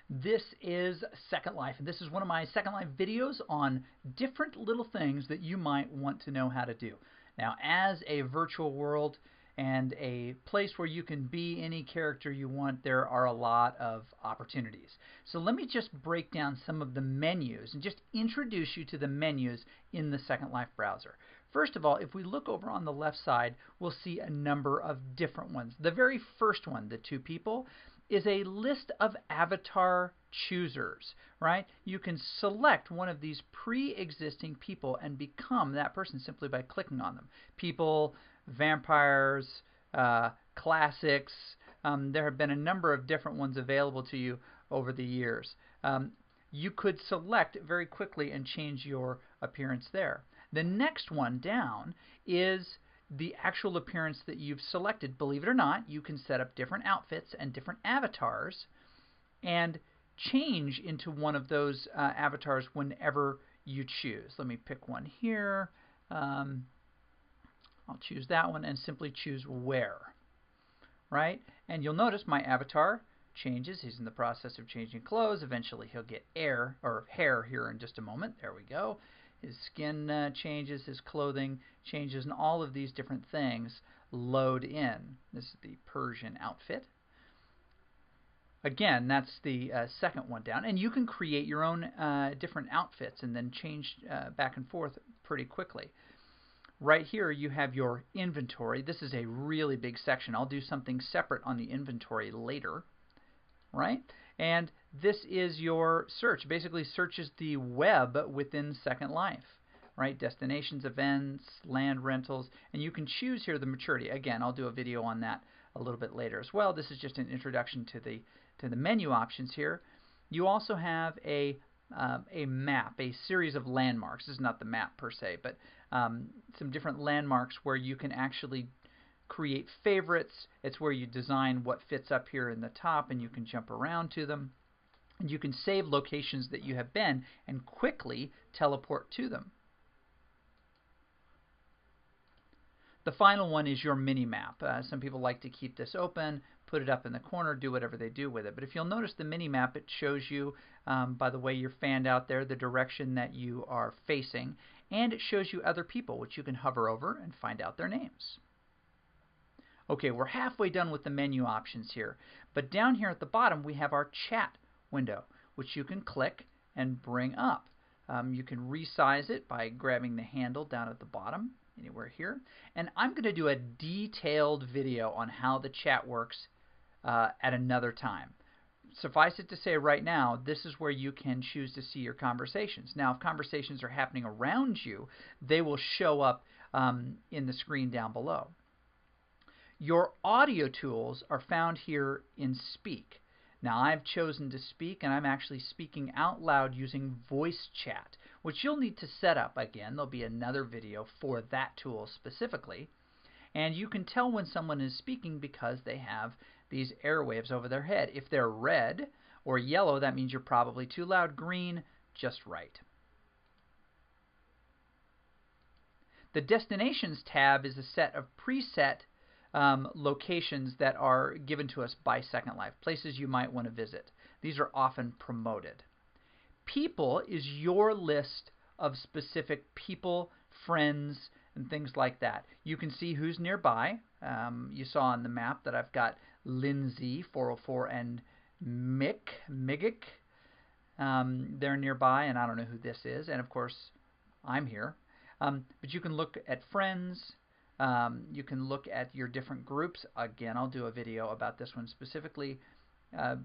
This is Second Life, and this is one of my Second Life videos on different little things that you might want to know how to do. Now, as a virtual world and a place where you can be any character you want, there are a lot of opportunities. So let me just break down some of the menus and just introduce you to the menus in the Second Life browser. First of all, if we look over on the left side, we'll see a number of different ones. The very first one, the two people, is a list of avatar choosers, right? You can select one of these pre-existing people and become that person simply by clicking on them. People, vampires, classics. There have been a number of different ones available to you over the years. You could select very quickly and change your appearance there. The next one down is the actual appearance that you've selected. Believe it or not, you can set up different outfits and different avatars and change into one of those avatars whenever you choose. Let me pick one here. I'll choose that one and simply choose wear. Right? And you'll notice my avatar changes. He's in the process of changing clothes. Eventually he'll get hair here in just a moment. There we go. His skin changes, his clothing changes, and all of these different things load in. This is the Persian outfit. Again, that's the second one down. And you can create your own different outfits and then change back and forth pretty quickly. Right here you have your inventory. This is a really big section. I'll do something separate on the inventory later. Right? And this is your search. Basically searches the web within Second Life. Right? Destinations, events, land rentals, and you can choose here the maturity. Again, I'll do a video on that a little bit later as well. This is just an introduction to the menu options here. You also have a map, a series of landmarks. This is not the map per se, but some different landmarks where you can actually create favorites. It's where you design what fits up here in the top, and you can jump around to them. And you can save locations that you have been and quickly teleport to them. The final one is your mini map. Some people like to keep this open, put it up in the corner, do whatever they do with it. But if you'll notice the mini map, it shows you, by the way you're fanned out there, the direction that you are facing, and it shows you other people, which you can hover over and find out their names. Okay, we're halfway done with the menu options here, but down here at the bottom we have our chat window, which you can click and bring up. You can resize it by grabbing the handle down at the bottom, anywhere here. And I'm going to do a detailed video on how the chat works at another time. Suffice it to say right now, this is where you can choose to see your conversations. Now, if conversations are happening around you, they will show up in the screen down below. Your audio tools are found here in Speak. Now I've chosen to speak, and I'm actually speaking out loud using voice chat, which you'll need to set up. Again, there'll be another video for that tool specifically. And you can tell when someone is speaking because they have these airwaves over their head. If they're red or yellow, that means you're probably too loud. Green, just right. The Destinations tab is a set of preset locations that are given to us by Second Life, places you might want to visit. These are often promoted. People is your list of specific people, friends, and things like that. You can see who's nearby. You saw on the map that I've got Lindsay 404 and Migic. They're nearby, and I don't know who this is. And of course, I'm here. But you can look at friends. You can look at your different groups. Again, I'll do a video about this one specifically.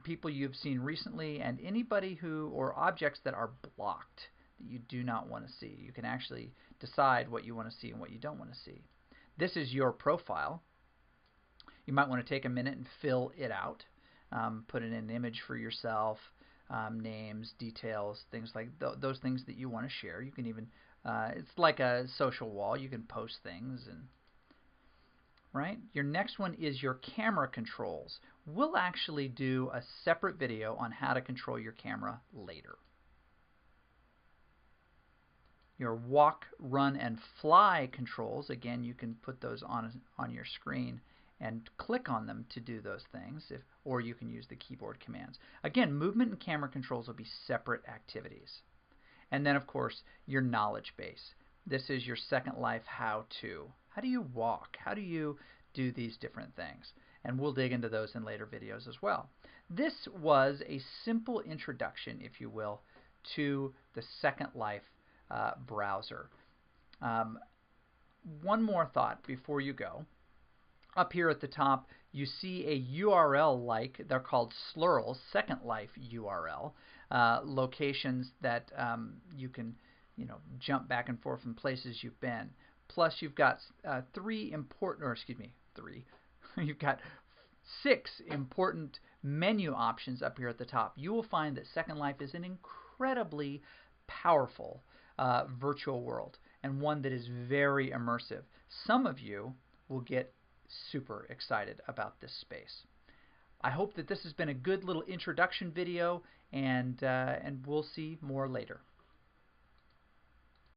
People you've seen recently, and anybody or objects that are blocked that you do not want to see. You can actually decide what you want to see and what you don't want to see. This is your profile. You might want to take a minute and fill it out. Put in an image for yourself, names, details, things like those things that you want to share. You can even, it's like a social wall. You can post things and right? Your next one is your camera controls. We'll actually do a separate video on how to control your camera later. Your walk, run, and fly controls, again, you can put those on your screen and click on them to do those things, or you can use the keyboard commands. Again, movement and camera controls will be separate activities. And then, of course, your knowledge base. This is your Second Life how-to. How do you walk? How do you do these different things? And we'll dig into those in later videos as well. This was a simple introduction, if you will, to the Second Life browser. One more thought before you go. Up here at the top, you see a URL like, they're called Slurls, Second Life URL, locations that you can jump back and forth from places you've been. Plus, you've got you've got 6 important menu options up here at the top. You will find that Second Life is an incredibly powerful virtual world, and one that is very immersive. Some of you will get super excited about this space. I hope that this has been a good little introduction video, and we'll see more later.